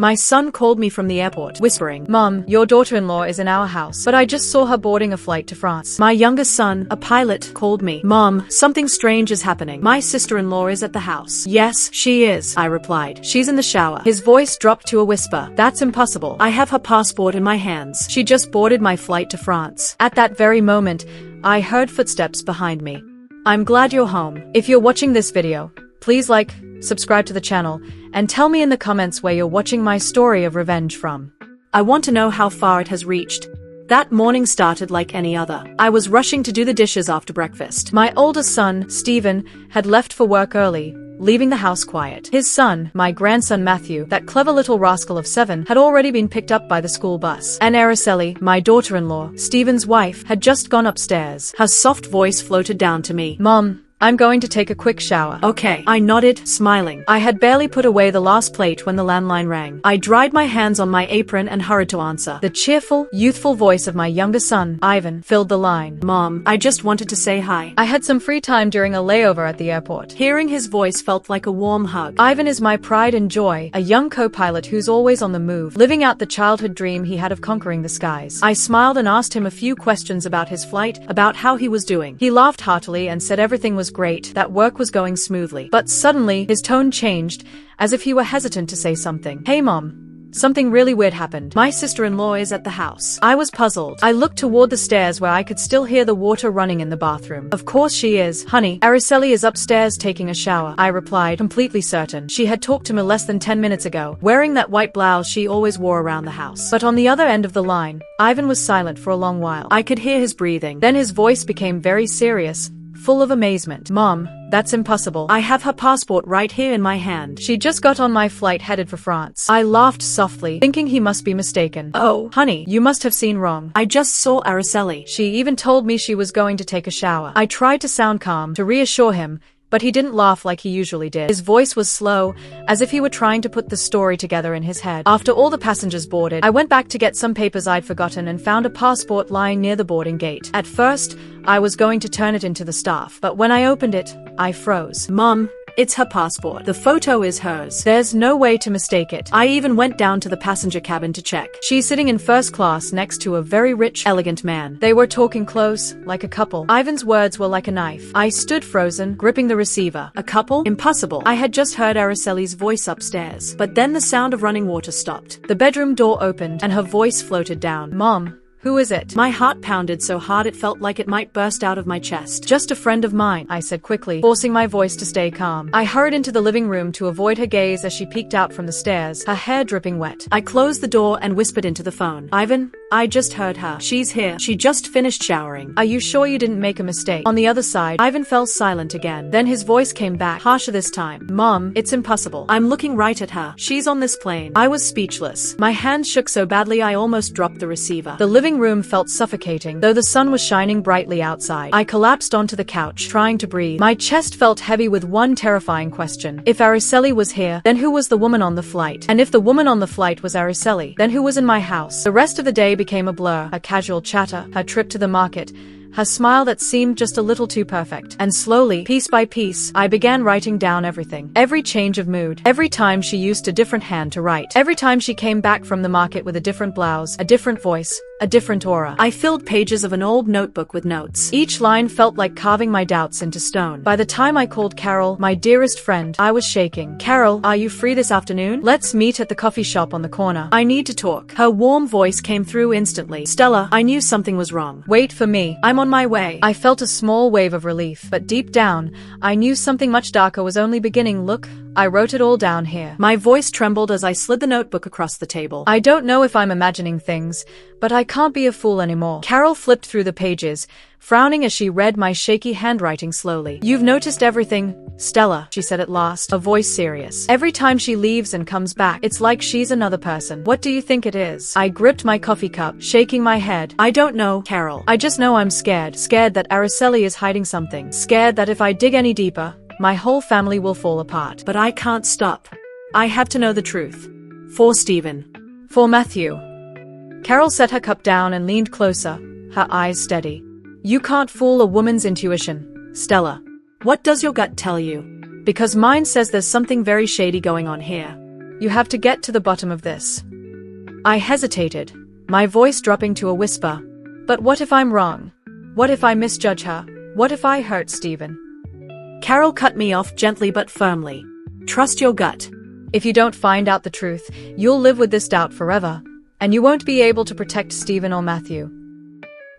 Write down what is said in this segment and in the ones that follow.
My son called me from the airport, whispering, "Mom, your daughter-in-law is in our house, but I just saw her boarding a flight to France." My youngest son, a pilot, called me. "Mom, something strange is happening. My sister-in-law is at the house." "Yes, she is," I replied. "She's in the shower." His voice dropped to a whisper. "That's impossible. I have her passport in my hands. She just boarded my flight to France." At that very moment, I heard footsteps behind me. I'm glad you're home. If you're watching this video, please like, subscribe to the channel, and tell me in the comments where you're watching my story of revenge from. I want to know how far it has reached. That morning started like any other. I was rushing to do the dishes after breakfast. My oldest son, Stephen, had left for work early, leaving the house quiet. His son, my grandson Matthew, that clever little rascal of 7, had already been picked up by the school bus. And Araceli, my daughter-in-law, Stephen's wife, had just gone upstairs. Her soft voice floated down to me. "Mom, I'm going to take a quick shower." "Okay." I nodded, smiling. I had barely put away the last plate when the landline rang. I dried my hands on my apron and hurried to answer. The cheerful, youthful voice of my youngest son, Ivan, filled the line. "Mom, I just wanted to say hi. I had some free time during a layover at the airport." Hearing his voice felt like a warm hug. Ivan is my pride and joy, a young co-pilot who's always on the move, living out the childhood dream he had of conquering the skies. I smiled and asked him a few questions about his flight, about how he was doing. He laughed heartily and said everything was great, that work was going smoothly. But suddenly, his tone changed, as if he were hesitant to say something. "Hey Mom, something really weird happened. My sister-in-law is at the house." I was puzzled. I looked toward the stairs where I could still hear the water running in the bathroom. "Of course she is, honey. Araceli is upstairs taking a shower," I replied, completely certain. She had talked to me less than 10 minutes ago, wearing that white blouse she always wore around the house. But on the other end of the line, Ivan was silent for a long while. I could hear his breathing. Then his voice became very serious, full of amazement. "Mom, that's impossible. I have her passport right here in my hand. She just got on my flight headed for France." I laughed softly, thinking he must be mistaken. "Oh, honey, you must have seen wrong. I just saw Araceli. She even told me she was going to take a shower." I tried to sound calm, to reassure him, but he didn't laugh like he usually did. His voice was slow, as if he were trying to put the story together in his head. After all the passengers boarded, I went back to get some papers I'd forgotten and found a passport lying near the boarding gate. At first, I was going to turn it into the staff, but when I opened it, I froze. "Mom, it's her passport. The photo is hers. There's no way to mistake it." I even went down to the passenger cabin to check. She's sitting in first class next to a very rich, elegant man. They were talking close, like a couple. Ivan's words were like a knife. I stood frozen, gripping the receiver. A couple? Impossible. I had just heard Araceli's voice upstairs. But then the sound of running water stopped. The bedroom door opened, and her voice floated down. "Mom, who is it?" My heart pounded so hard it felt like it might burst out of my chest. "Just a friend of mine," I said quickly, forcing my voice to stay calm. I hurried into the living room to avoid her gaze as she peeked out from the stairs, her hair dripping wet. I closed the door and whispered into the phone. "Ivan, I just heard her. She's here. She just finished showering. Are you sure you didn't make a mistake?" On the other side, Ivan fell silent again. Then his voice came back, harsher this time. "Mom, it's impossible. I'm looking right at her. She's on this plane." I was speechless. My hands shook so badly I almost dropped the receiver. The living room felt suffocating, though the sun was shining brightly outside. I collapsed onto the couch, trying to breathe. My chest felt heavy with one terrifying question. If Araceli was here, then who was the woman on the flight? And if the woman on the flight was Araceli, then who was in my house? The rest of the day became a blur. Her casual chatter, her trip to the market, her smile that seemed just a little too perfect. And slowly, piece by piece, I began writing down everything. Every change of mood. Every time she used a different hand to write. Every time she came back from the market with a different blouse, a different voice, a different aura. I filled pages of an old notebook with notes. Each line felt like carving my doubts into stone. By the time I called Carol, my dearest friend, I was shaking. "Carol, are you free this afternoon? Let's meet at the coffee shop on the corner. I need to talk." Her warm voice came through instantly. "Stella, I knew something was wrong. Wait for me. I'm on my way." I felt a small wave of relief, but deep down, I knew something much darker was only beginning. "Look, I wrote it all down here." My voice trembled as I slid the notebook across the table. "I don't know if I'm imagining things, but I can't be a fool anymore." Carol flipped through the pages, frowning as she read my shaky handwriting slowly. "You've noticed everything, Stella," she said at last, a voice serious. "Every time she leaves and comes back, it's like she's another person. What do you think it is?" I gripped my coffee cup, shaking my head. "I don't know, Carol. I just know I'm scared. Scared that Araceli is hiding something. Scared that if I dig any deeper, my whole family will fall apart. But I can't stop. I have to know the truth. For Stephen. For Matthew." Carol set her cup down and leaned closer, her eyes steady. "You can't fool a woman's intuition, Stella. What does your gut tell you? Because mine says there's something very shady going on here. You have to get to the bottom of this. I hesitated, my voice dropping to a whisper. But what if I'm wrong? What if I misjudge her? What if I hurt Stephen? Carol cut me off gently but firmly. Trust your gut. If you don't find out the truth, you'll live with this doubt forever, and you won't be able to protect Stephen or Matthew.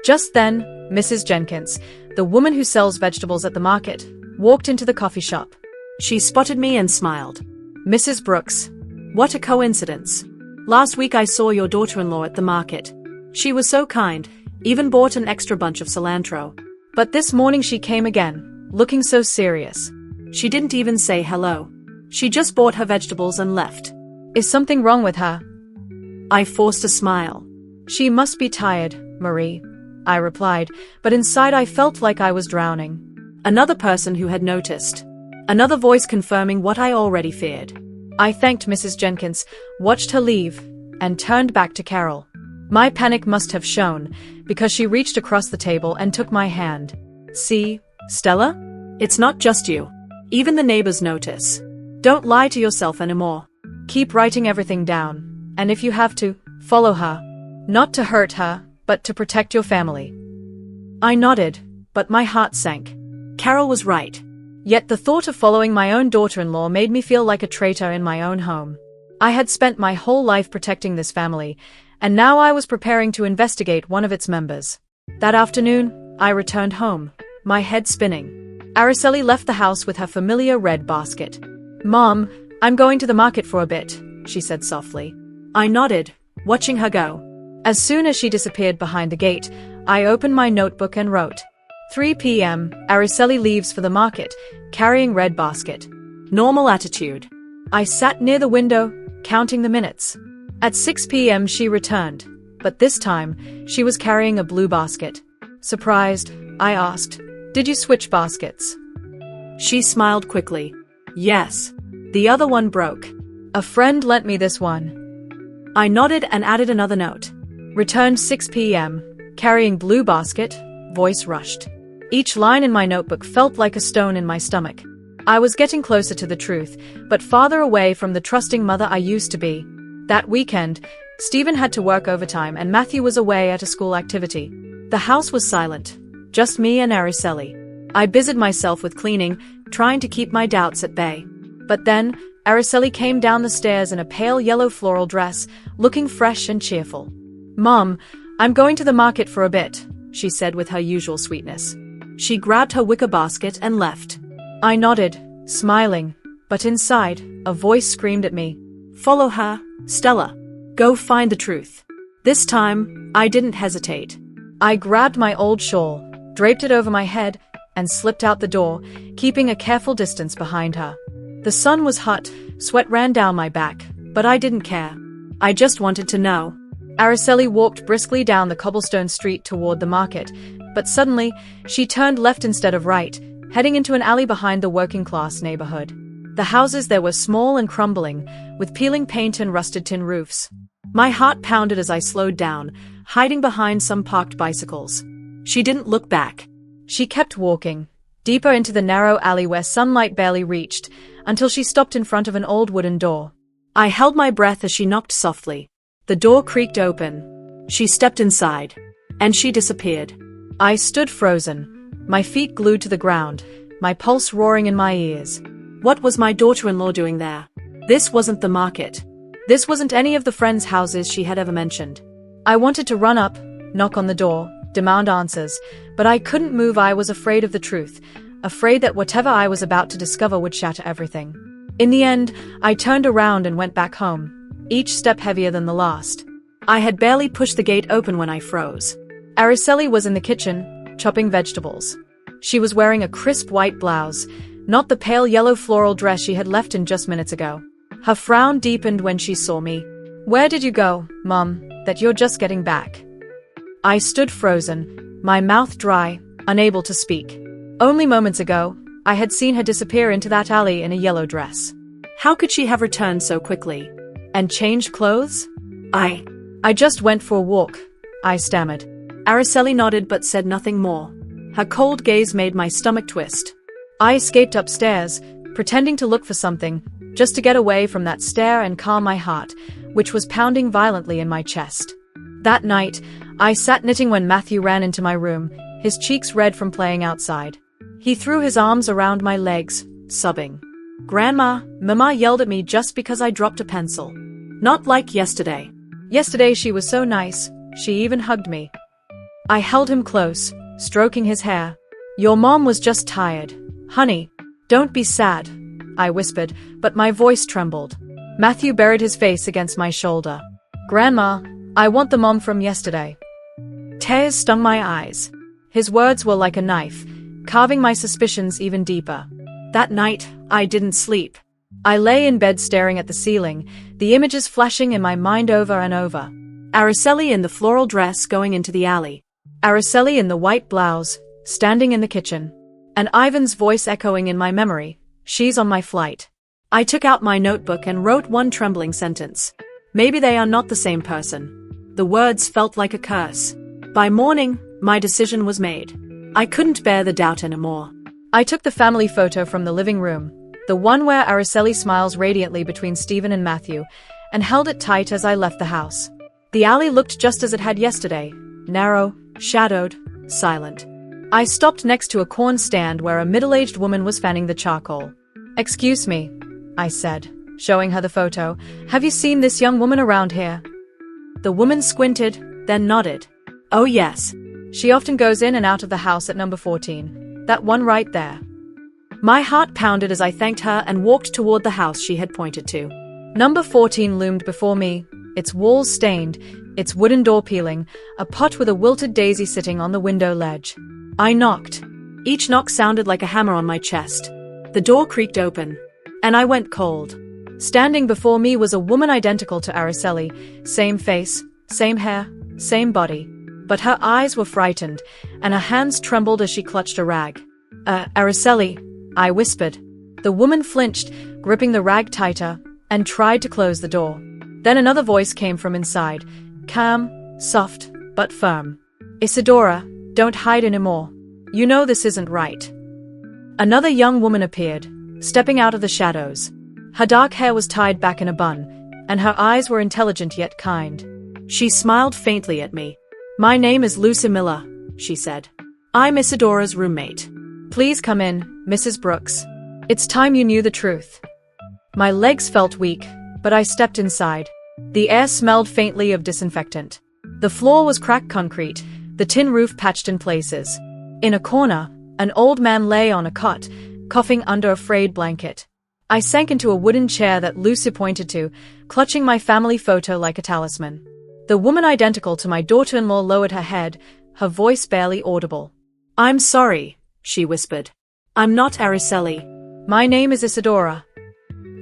Just then, Mrs. Jenkins, the woman who sells vegetables at the market, walked into the coffee shop. She spotted me and smiled. Mrs. Brooks, what a coincidence. Last week I saw your daughter-in-law at the market. She was so kind, even bought an extra bunch of cilantro. But this morning she came again, looking so serious. She didn't even say hello. She just bought her vegetables and left. Is something wrong with her? I forced a smile. She must be tired, Marie, I replied, but inside I felt like I was drowning. Another person who had noticed. Another voice confirming what I already feared. I thanked Mrs. Jenkins, watched her leave, and turned back to Carol. My panic must have shown, because she reached across the table and took my hand. See, Stella? It's not just you. Even the neighbors notice. Don't lie to yourself anymore. Keep writing everything down, and if you have to, follow her. Not to hurt her, but to protect your family. I nodded, but my heart sank. Carol was right. Yet the thought of following my own daughter-in-law made me feel like a traitor in my own home. I had spent my whole life protecting this family, and now I was preparing to investigate one of its members. That afternoon, I returned home, my head spinning. Araceli left the house with her familiar red basket. Mom, I'm going to the market for a bit, she said softly. I nodded, watching her go. As soon as she disappeared behind the gate, I opened my notebook and wrote, 3 p.m., Araceli leaves for the market, carrying red basket. Normal attitude. I sat near the window, counting the minutes. At 6 p.m. she returned, but this time, she was carrying a blue basket. Surprised, I asked, did you switch baskets? She smiled quickly. Yes. The other one broke. A friend lent me this one. I nodded and added another note. Returned 6 p.m., carrying blue basket, voice rushed. Each line in my notebook felt like a stone in my stomach. I was getting closer to the truth, but farther away from the trusting mother I used to be. That weekend, Stephen had to work overtime and Matthew was away at a school activity. The house was silent, just me and Araceli. I busied myself with cleaning, trying to keep my doubts at bay. But then, Araceli came down the stairs in a pale yellow floral dress, looking fresh and cheerful. Mom, I'm going to the market for a bit, she said with her usual sweetness. She grabbed her wicker basket and left. I nodded, smiling, but inside, a voice screamed at me. Follow her, Stella. Go find the truth. This time, I didn't hesitate. I grabbed my old shawl, draped it over my head, and slipped out the door, keeping a careful distance behind her. The sun was hot, sweat ran down my back, but I didn't care. I just wanted to know. Araceli walked briskly down the cobblestone street toward the market, but suddenly, she turned left instead of right, heading into an alley behind the working-class neighborhood. The houses there were small and crumbling, with peeling paint and rusted tin roofs. My heart pounded as I slowed down, hiding behind some parked bicycles. She didn't look back. She kept walking, deeper into the narrow alley where sunlight barely reached, until she stopped in front of an old wooden door. I held my breath as she knocked softly. The door creaked open. She stepped inside, and she disappeared. I stood frozen, my feet glued to the ground, my pulse roaring in my ears. What was my daughter-in-law doing there? This wasn't the market. This wasn't any of the friends' houses she had ever mentioned. I wanted to run up, knock on the door, demand answers, but I couldn't move. I was afraid of the truth, afraid that whatever I was about to discover would shatter everything. In the end, I turned around and went back home, each step heavier than the last. I had barely pushed the gate open when I froze. Araceli was in the kitchen, chopping vegetables. She was wearing a crisp white blouse, not the pale yellow floral dress she had left in just minutes ago. Her frown deepened when she saw me. Where did you go, Mum, that you're just getting back? I stood frozen, my mouth dry, unable to speak. Only moments ago, I had seen her disappear into that alley in a yellow dress. How could she have returned so quickly? And changed clothes? I just went for a walk, I stammered. Araceli nodded but said nothing more. Her cold gaze made my stomach twist. I escaped upstairs, pretending to look for something, just to get away from that stare and calm my heart, which was pounding violently in my chest. That night, I sat knitting when Matthew ran into my room, his cheeks red from playing outside. He threw his arms around my legs, sobbing. "Grandma, Mama yelled at me just because I dropped a pencil. Not like yesterday. Yesterday she was so nice, she even hugged me." I held him close, stroking his hair. "Your mom was just tired. Honey, don't be sad," I whispered, but my voice trembled. Matthew buried his face against my shoulder. "Grandma, I want the mom from yesterday." Tears stung my eyes. His words were like a knife, carving my suspicions even deeper. That night, I didn't sleep. I lay in bed staring at the ceiling, the images flashing in my mind over and over. Araceli in the floral dress going into the alley. Araceli in the white blouse, standing in the kitchen. And Ivan's voice echoing in my memory, "She's on my flight." I took out my notebook and wrote one trembling sentence. "Maybe they are not the same person." The words felt like a curse. By morning, my decision was made. I couldn't bear the doubt anymore. I took the family photo from the living room, the one where Araceli smiles radiantly between Stephen and Matthew, and held it tight as I left the house. The alley looked just as it had yesterday, narrow, shadowed, silent. I stopped next to a corn stand where a middle-aged woman was fanning the charcoal. "Excuse me," I said, showing her the photo. "Have you seen this young woman around here?" The woman squinted, then nodded. "Oh yes. She often goes in and out of the house at number 14. That one right there." My heart pounded as I thanked her and walked toward the house she had pointed to. Number 14 loomed before me, its walls stained, its wooden door peeling, a pot with a wilted daisy sitting on the window ledge. I knocked. Each knock sounded like a hammer on my chest. The door creaked open, and I went cold. Standing before me was a woman identical to Araceli, same face, same hair, same body. But her eyes were frightened, and her hands trembled as she clutched a rag. Araceli," I whispered. The woman flinched, gripping the rag tighter, and tried to close the door. Then another voice came from inside, calm, soft, but firm. "Isadora, don't hide anymore. You know this isn't right." Another young woman appeared, stepping out of the shadows. Her dark hair was tied back in a bun, and her eyes were intelligent yet kind. She smiled faintly at me. "My name is Lucy Miller," she said. "I'm Isadora's roommate. Please come in, Mrs. Brooks. It's time you knew the truth." My legs felt weak, but I stepped inside. The air smelled faintly of disinfectant. The floor was cracked concrete, the tin roof patched in places. In a corner, an old man lay on a cot, coughing under a frayed blanket. I sank into a wooden chair that Lucy pointed to, clutching my family photo like a talisman. The woman identical to my daughter-in-law lowered her head, her voice barely audible. "I'm sorry," she whispered. "I'm not Araceli. My name is Isadora."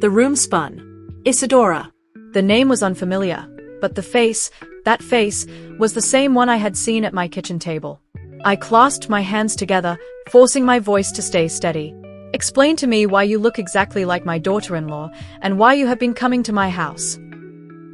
The room spun. Isadora. The name was unfamiliar, but that face, was the same one I had seen at my kitchen table. I clasped my hands together, forcing my voice to stay steady. "Explain to me why you look exactly like my daughter-in-law, and why you have been coming to my house."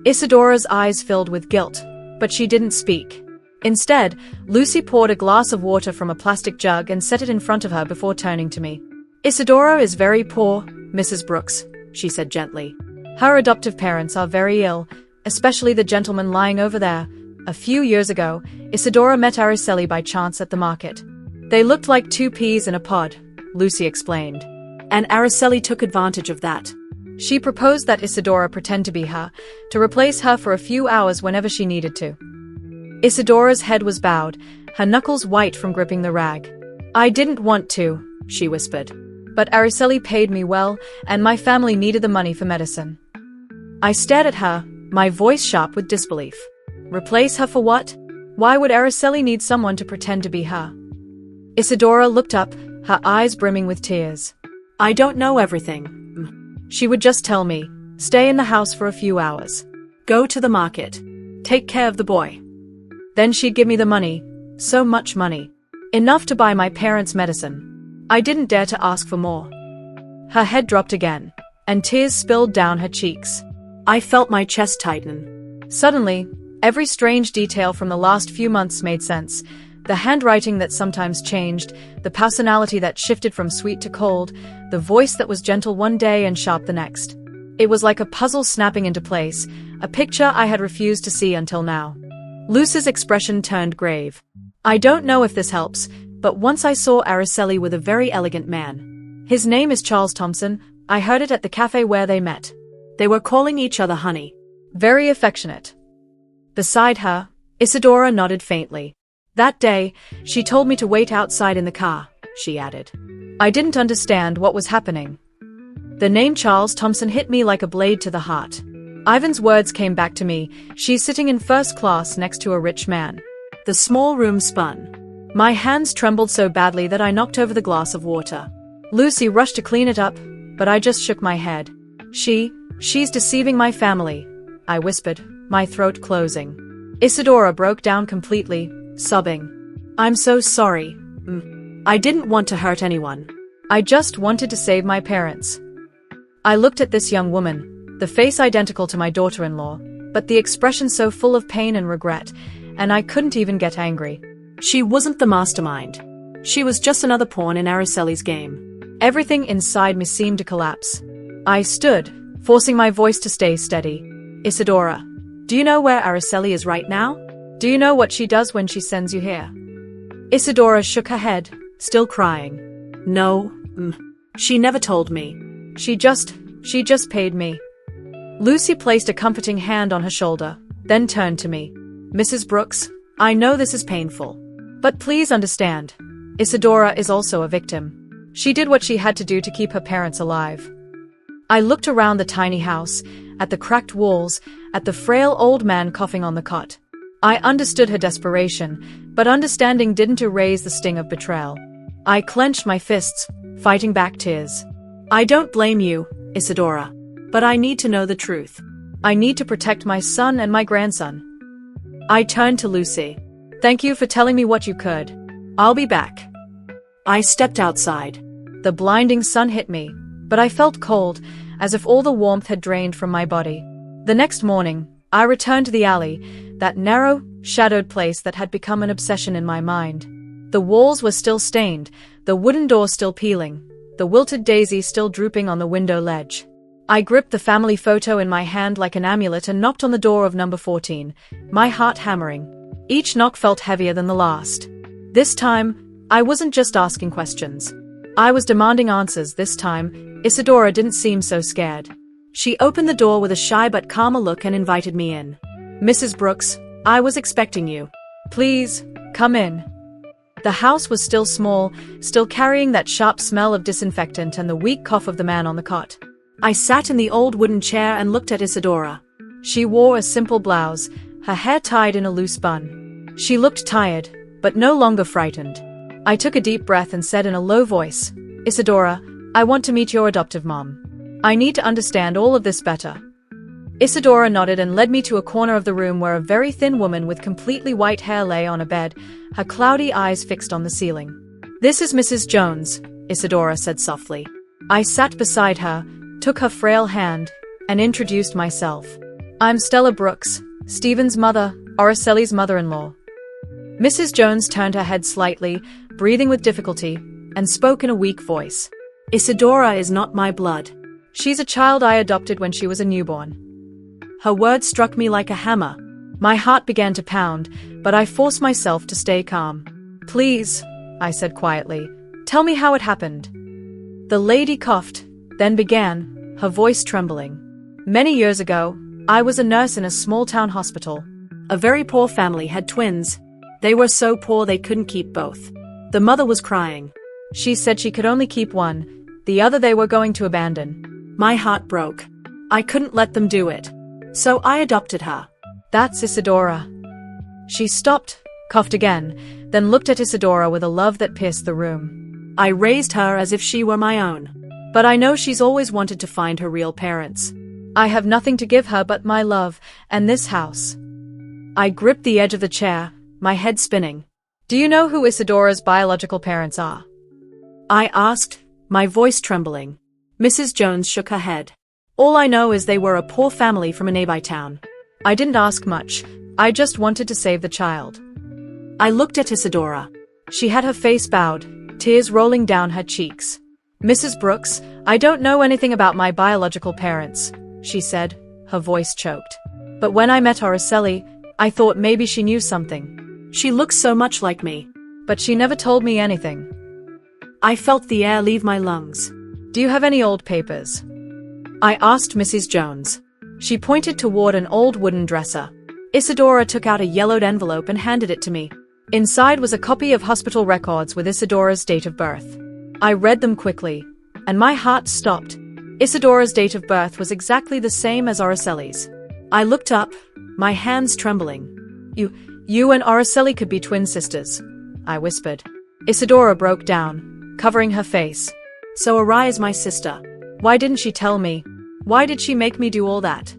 Isadora's eyes filled with guilt, but she didn't speak. Instead, Lucy poured a glass of water from a plastic jug and set it in front of her before turning to me. "Isadora is very poor, Mrs. Brooks," she said gently. "Her adoptive parents are very ill, especially the gentleman lying over there. A few years ago, Isadora met Araceli by chance at the market. They looked like two peas in a pod," Lucy explained. "And Araceli took advantage of that. She proposed that Isadora pretend to be her, to replace her for a few hours whenever she needed to." Isadora's head was bowed, her knuckles white from gripping the rag. "I didn't want to," she whispered. "But Araceli paid me well, and my family needed the money for medicine." I stared at her, my voice sharp with disbelief. Replace her for what? Why would Araceli need someone to pretend to be her? Isadora looked up, her eyes brimming with tears. "I don't know everything." She would just tell me, "Stay in the house for a few hours. Go to the market. Take care of the boy." Then she'd give me the money, so much money. Enough to buy my parents' medicine. I didn't dare to ask for more. Her head dropped again, and tears spilled down her cheeks. I felt my chest tighten. Suddenly, every strange detail from the last few months made sense. The handwriting that sometimes changed, the personality that shifted from sweet to cold, the voice that was gentle one day and sharp the next. It was like a puzzle snapping into place, a picture I had refused to see until now. Lucy's expression turned grave. I don't know if this helps, but once I saw Araceli with a very elegant man. His name is Charles Thompson. I heard it at the cafe where they met. They were calling each other honey. Very affectionate. Beside her, Isadora nodded faintly. That day, she told me to wait outside in the car, she added. I didn't understand what was happening. The name Charles Thompson hit me like a blade to the heart. Ivan's words came back to me. She's sitting in first class next to a rich man. The small room spun. My hands trembled so badly that I knocked over the glass of water. Lucy rushed to clean it up, but I just shook my head. She's deceiving my family, I whispered, my throat closing. Isadora broke down completely, sobbing. I'm so sorry. I didn't want to hurt anyone. I just wanted to save my parents. I looked at this young woman, the face identical to my daughter-in-law, but the expression so full of pain and regret, and I couldn't even get angry. She wasn't the mastermind. She was just another pawn in Araceli's game. Everything inside me seemed to collapse. I stood, forcing my voice to stay steady. Isadora, do you know where Araceli is right now? Do you know what she does when she sends you here? Isadora shook her head, still crying. No, she never told me. She just paid me. Lucy placed a comforting hand on her shoulder, then turned to me. Mrs. Brooks, I know this is painful. But please understand, Isadora is also a victim. She did what she had to do to keep her parents alive. I looked around the tiny house, at the cracked walls, at the frail old man coughing on the cot. I understood her desperation, but understanding didn't erase the sting of betrayal. I clenched my fists, fighting back tears. I don't blame you, Isadora. But I need to know the truth. I need to protect my son and my grandson. I turned to Lucy. Thank you for telling me what you could. I'll be back. I stepped outside. The blinding sun hit me, but I felt cold, as if all the warmth had drained from my body. The next morning, I returned to the alley, that narrow, shadowed place that had become an obsession in my mind. The walls were still stained, the wooden door still peeling, the wilted daisy still drooping on the window ledge. I gripped the family photo in my hand like an amulet and knocked on the door of number 14, my heart hammering. Each knock felt heavier than the last. This time, I wasn't just asking questions. I was demanding answers. This time, Isadora didn't seem so scared. She opened the door with a shy but calmer look and invited me in. Mrs. Brooks, I was expecting you. Please, come in. The house was still small, still carrying that sharp smell of disinfectant and the weak cough of the man on the cot. I sat in the old wooden chair and looked at Isadora. She wore a simple blouse, her hair tied in a loose bun. She looked tired, but no longer frightened. I took a deep breath and said in a low voice, Isadora, I want to meet your adoptive mom. I need to understand all of this better. Isadora nodded and led me to a corner of the room where a very thin woman with completely white hair lay on a bed, her cloudy eyes fixed on the ceiling. This is Mrs. Jones, Isadora said softly. I sat beside her, took her frail hand, and introduced myself. I'm Stella Brooks, Stephen's mother, Araceli's mother-in-law. Mrs. Jones turned her head slightly, breathing with difficulty, and spoke in a weak voice. Isadora is not my blood. She's a child I adopted when she was a newborn. Her words struck me like a hammer. My heart began to pound, but I forced myself to stay calm. Please, I said quietly, tell me how it happened. The lady coughed, then began, her voice trembling. Many years ago, I was a nurse in a small-town hospital. A very poor family had twins. They were so poor they couldn't keep both. The mother was crying. She said she could only keep one, the other they were going to abandon. My heart broke. I couldn't let them do it. So I adopted her. That's Isadora. She stopped, coughed again, then looked at Isadora with a love that pierced the room. I raised her as if she were my own. But I know she's always wanted to find her real parents. I have nothing to give her but my love, and this house. I gripped the edge of the chair, my head spinning. Do you know who Isadora's biological parents are? I asked, my voice trembling. Mrs. Jones shook her head. All I know is they were a poor family from a nearby town. I didn't ask much. I just wanted to save the child. I looked at Isadora. She had her face bowed, tears rolling down her cheeks. Mrs. Brooks, I don't know anything about my biological parents. she said, her voice choked. But when I met Araceli, I thought maybe she knew something. She looks so much like me. But she never told me anything. I felt the air leave my lungs. Do you have any old papers? I asked Mrs. Jones. She pointed toward an old wooden dresser. Isadora took out a yellowed envelope and handed it to me. Inside was a copy of hospital records with Isadora's date of birth. I read them quickly, and my heart stopped. Isadora's date of birth was exactly the same as Araceli's. I looked up, my hands trembling. You and Araceli could be twin sisters, I whispered. Isadora broke down, covering her face. So Ara is my sister. Why didn't she tell me? Why did she make me do all that?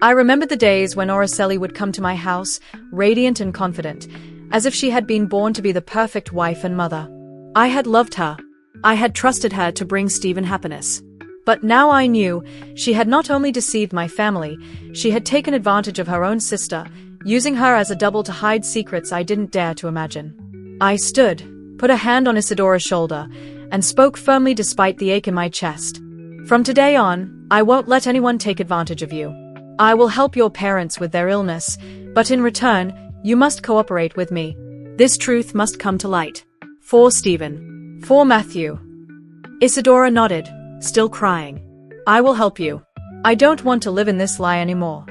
I remembered the days when Araceli would come to my house, radiant and confident, as if she had been born to be the perfect wife and mother. I had loved her. I had trusted her to bring Stephen happiness. But now I knew she had not only deceived my family, she had taken advantage of her own sister, using her as a double to hide secrets I didn't dare to imagine. I stood, put a hand on Isadora's shoulder, and spoke firmly despite the ache in my chest. From today on, I won't let anyone take advantage of you. I will help your parents with their illness, but in return, you must cooperate with me. This truth must come to light. For Stephen. For Matthew. Isadora nodded, still crying. I will help you. I don't want to live in this lie anymore.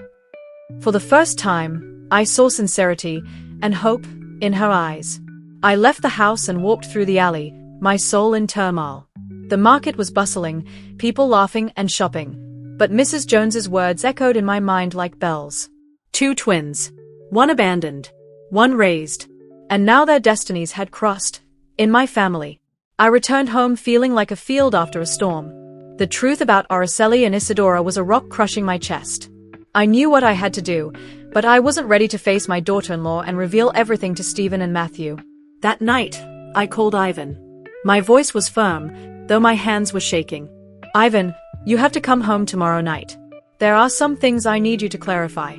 For the first time, I saw sincerity and hope in her eyes. I left the house and walked through the alley, my soul in turmoil. The market was bustling, people laughing and shopping. But Mrs. Jones's words echoed in my mind like bells. 2 twins. One abandoned. One raised. And now their destinies had crossed. In my family. I returned home feeling like a field after a storm. The truth about Araceli and Isadora was a rock crushing my chest. I knew what I had to do, but I wasn't ready to face my daughter-in-law and reveal everything to Stephen and Matthew. That night, I called Ivan. My voice was firm, though my hands were shaking. Ivan, you have to come home tomorrow night. There are some things I need you to clarify.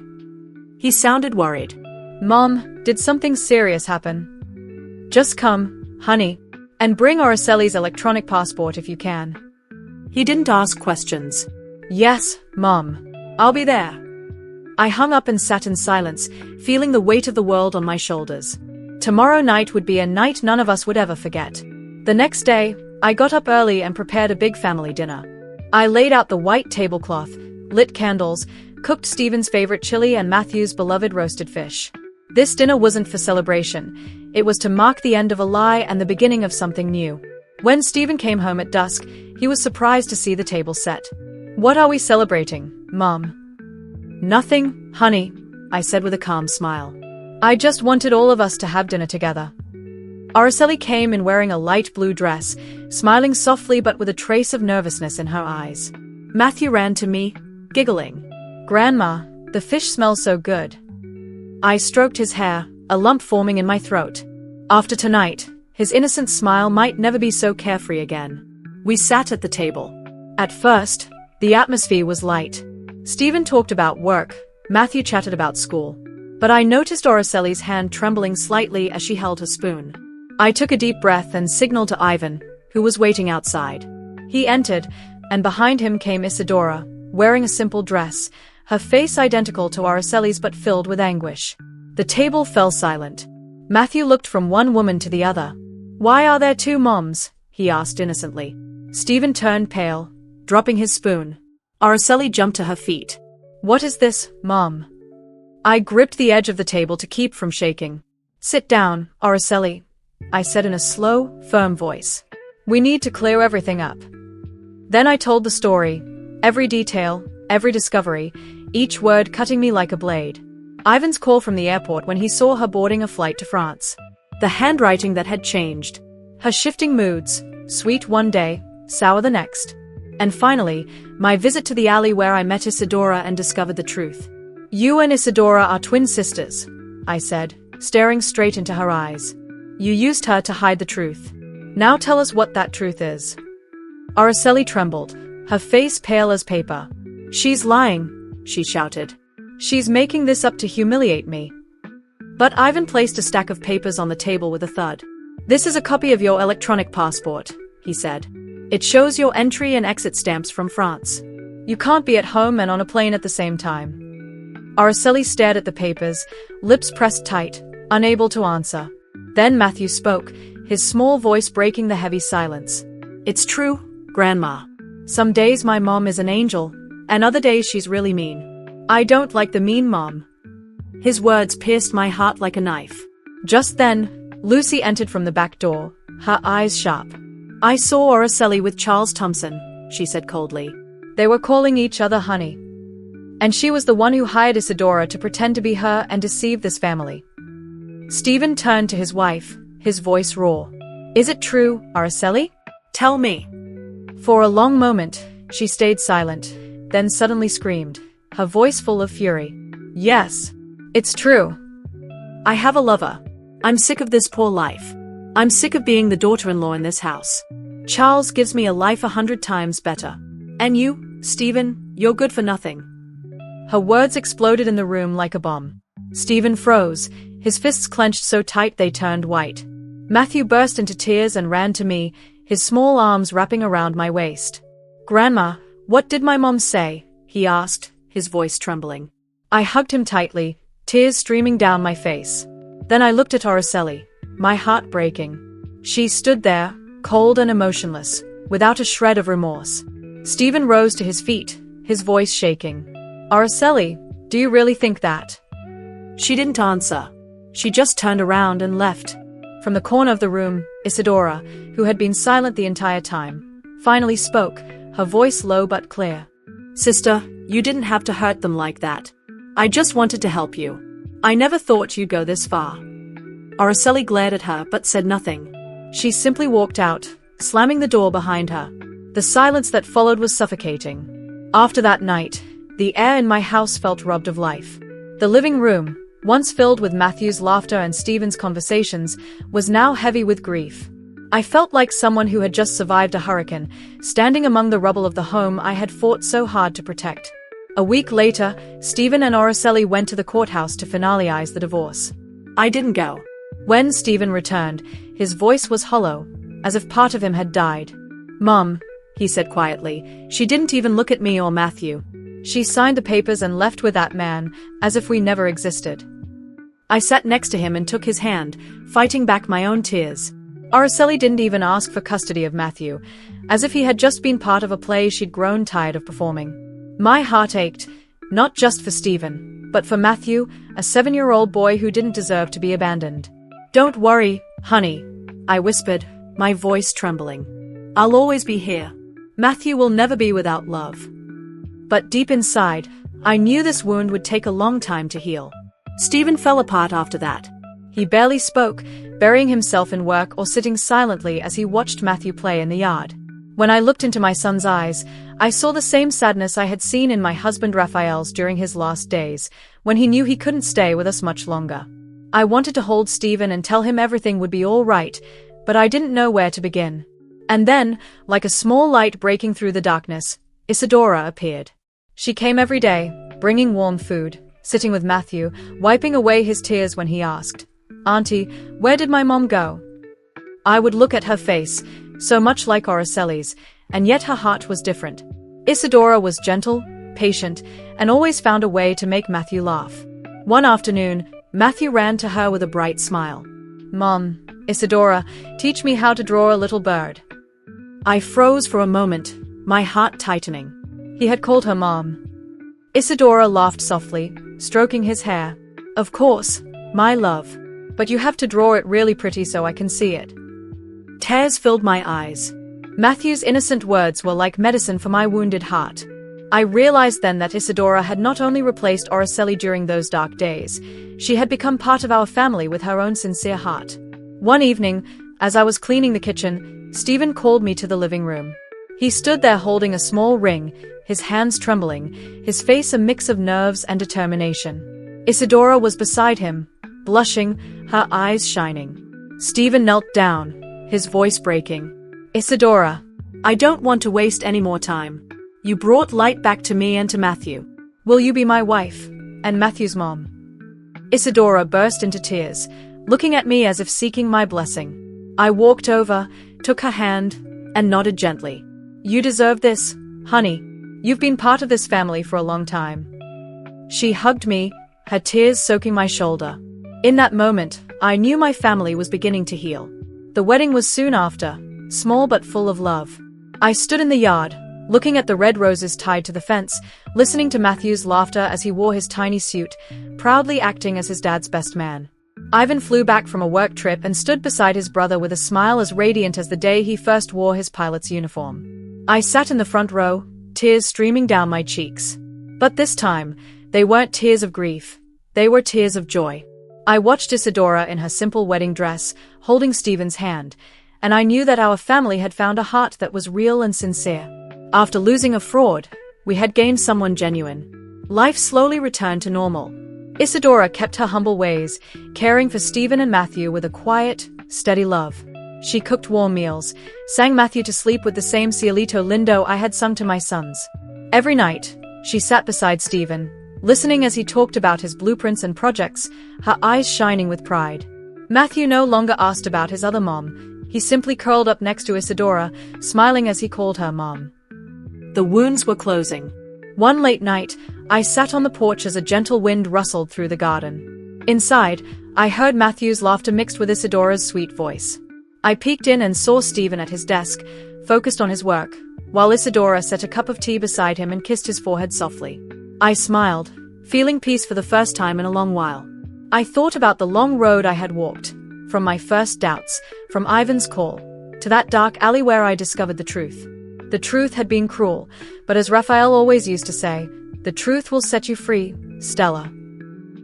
He sounded worried. Mom, did something serious happen? Just come, honey, and bring Araceli's electronic passport if you can. He didn't ask questions. Yes, Mom. I'll be there. I hung up and sat in silence, feeling the weight of the world on my shoulders. Tomorrow night would be a night none of us would ever forget. The next day, I got up early and prepared a big family dinner. I laid out the white tablecloth, lit candles, cooked Stephen's favorite chili and Matthew's beloved roasted fish. This dinner wasn't for celebration. It was to mark the end of a lie and the beginning of something new. When Stephen came home at dusk, he was surprised to see the table set. What are we celebrating, Mom? Nothing, honey, I said with a calm smile. I just wanted all of us to have dinner together. Araceli came in wearing a light blue dress, smiling softly but with a trace of nervousness in her eyes. Matthew ran to me, giggling. Grandma, the fish smells so good. I stroked his hair, a lump forming in my throat. After tonight, his innocent smile might never be so carefree again. We sat at the table. At first, the atmosphere was light. Stephen talked about work, Matthew chatted about school. But I noticed Araceli's hand trembling slightly as she held her spoon. I took a deep breath and signaled to Ivan, who was waiting outside. He entered, and behind him came Isadora, wearing a simple dress, her face identical to Araceli's but filled with anguish. The table fell silent. Matthew looked from one woman to the other. Why are there 2 moms? He asked innocently. Stephen turned pale, dropping his spoon. Araceli jumped to her feet. What is this, Mom? I gripped the edge of the table to keep from shaking. Sit down, Araceli, I said in a slow, firm voice. We need to clear everything up. Then I told the story, every detail, every discovery, each word cutting me like a blade. Ivan's call from the airport when he saw her boarding a flight to France. The handwriting that had changed. Her shifting moods, sweet one day, sour the next. And finally, my visit to the alley where I met Isadora and discovered the truth. You and Isadora are twin sisters, I said, staring straight into her eyes. You used her to hide the truth. Now tell us what that truth is. Araceli trembled, her face pale as paper. She's lying, she shouted. She's making this up to humiliate me. But Ivan placed a stack of papers on the table with a thud. This is a copy of your electronic passport, he said. It shows your entry and exit stamps from France. You can't be at home and on a plane at the same time. Araceli stared at the papers, lips pressed tight, unable to answer. Then Matthew spoke, his small voice breaking the heavy silence. It's true, Grandma. Some days my mom is an angel, and other days she's really mean. I don't like the mean mom. His words pierced my heart like a knife. Just then, Lucy entered from the back door, her eyes sharp. I saw Araceli with Charles Thompson, she said coldly. They were calling each other honey. And she was the one who hired Isadora to pretend to be her and deceive this family. Stephen turned to his wife, his voice raw. Is it true, Araceli? Tell me. For a long moment, she stayed silent, then suddenly screamed, her voice full of fury. Yes, it's true. I have a lover. I'm sick of this poor life. I'm sick of being the daughter-in-law in this house. Charles gives me a life 100 times better. And you, Stephen, you're good for nothing. Her words exploded in the room like a bomb. Stephen froze, his fists clenched so tight they turned white. Matthew burst into tears and ran to me, his small arms wrapping around my waist. Grandma, what did my mom say? He asked, his voice trembling. I hugged him tightly, tears streaming down my face. Then I looked at Araceli, my heart breaking. She stood there, cold and emotionless, without a shred of remorse. Stephen rose to his feet, his voice shaking. Araceli, do you really think that? She didn't answer. She just turned around and left. From the corner of the room, Isadora, who had been silent the entire time, finally spoke, her voice low but clear. Sister, you didn't have to hurt them like that. I just wanted to help you. I never thought you'd go this far. Araceli glared at her but said nothing. She simply walked out, slamming the door behind her. The silence that followed was suffocating. After that night, the air in my house felt robbed of life. The living room, once filled with Matthew's laughter and Stephen's conversations, was now heavy with grief. I felt like someone who had just survived a hurricane, standing among the rubble of the home I had fought so hard to protect. A week later, Stephen and Araceli went to the courthouse to finalize the divorce. I didn't go. When Stephen returned, his voice was hollow, as if part of him had died. Mom, he said quietly, she didn't even look at me or Matthew. She signed the papers and left with that man, as if we never existed. I sat next to him and took his hand, fighting back my own tears. Araceli didn't even ask for custody of Matthew, as if he had just been part of a play she'd grown tired of performing. My heart ached, not just for Stephen, but for Matthew, a 7-year-old boy who didn't deserve to be abandoned. Don't worry, honey, I whispered, my voice trembling. I'll always be here. Matthew will never be without love. But deep inside, I knew this wound would take a long time to heal. Stephen fell apart after that. He barely spoke, burying himself in work or sitting silently as he watched Matthew play in the yard. When I looked into my son's eyes, I saw the same sadness I had seen in my husband Raphael's during his last days, when he knew he couldn't stay with us much longer. I wanted to hold Stephen and tell him everything would be all right, but I didn't know where to begin. And then, like a small light breaking through the darkness, Isadora appeared. She came every day, bringing warm food, sitting with Matthew, wiping away his tears when he asked, Auntie, where did my mom go? I would look at her face, so much like Araceli's, and yet her heart was different. Isadora was gentle, patient, and always found a way to make Matthew laugh. One afternoon, Matthew ran to her with a bright smile. Mom, Isadora, teach me how to draw a little bird. I froze for a moment, my heart tightening. He had called her Mom. Isadora laughed softly, stroking his hair. Of course, my love. But you have to draw it really pretty so I can see it. Tears filled my eyes. Matthew's innocent words were like medicine for my wounded heart. I realized then that Isadora had not only replaced Araceli during those dark days, she had become part of our family with her own sincere heart. One evening, as I was cleaning the kitchen, Stephen called me to the living room. He stood there holding a small ring, his hands trembling, his face a mix of nerves and determination. Isadora was beside him, blushing, her eyes shining. Stephen knelt down, his voice breaking. Isadora, I don't want to waste any more time. You brought light back to me and to Matthew. Will you be my wife, and Matthew's mom? Isadora burst into tears, looking at me as if seeking my blessing. I walked over, took her hand, and nodded gently. You deserve this, honey. You've been part of this family for a long time." She hugged me, her tears soaking my shoulder. In that moment, I knew my family was beginning to heal. The wedding was soon after, small but full of love. I stood in the yard, looking at the red roses tied to the fence, listening to Matthew's laughter as he wore his tiny suit, proudly acting as his dad's best man. Ivan flew back from a work trip and stood beside his brother with a smile as radiant as the day he first wore his pilot's uniform. I sat in the front row, tears streaming down my cheeks. But this time, they weren't tears of grief. They were tears of joy. I watched Isadora in her simple wedding dress, holding Stephen's hand, and I knew that our family had found a heart that was real and sincere. After losing a fraud, we had gained someone genuine. Life slowly returned to normal. Isadora kept her humble ways, caring for Stephen and Matthew with a quiet, steady love. She cooked warm meals, sang Matthew to sleep with the same Cielito Lindo I had sung to my sons. Every night, she sat beside Stephen, listening as he talked about his blueprints and projects, her eyes shining with pride. Matthew no longer asked about his other mom. He simply curled up next to Isadora, smiling as he called her mom. The wounds were closing. One late night, I sat on the porch as a gentle wind rustled through the garden. Inside, I heard Matthew's laughter mixed with Isadora's sweet voice. I peeked in and saw Stephen at his desk, focused on his work, while Isadora set a cup of tea beside him and kissed his forehead softly. I smiled, feeling peace for the first time in a long while. I thought about the long road I had walked, from my first doubts, from Ivan's call, to that dark alley where I discovered the truth. The truth had been cruel, but as Raphael always used to say, the truth will set you free, Stella.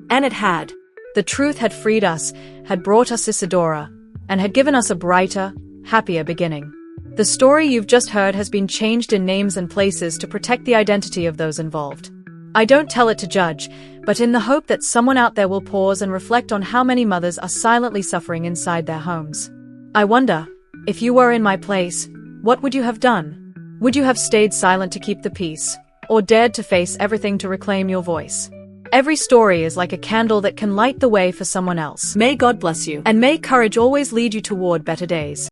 And it had. The truth had freed us, had brought us Isadora, and had given us a brighter, happier beginning. The story you've just heard has been changed in names and places to protect the identity of those involved. I don't tell it to judge, but in the hope that someone out there will pause and reflect on how many mothers are silently suffering inside their homes. I wonder, if you were in my place, what would you have done? Would you have stayed silent to keep the peace, or dared to face everything to reclaim your voice? Every story is like a candle that can light the way for someone else. May God bless you, and may courage always lead you toward better days.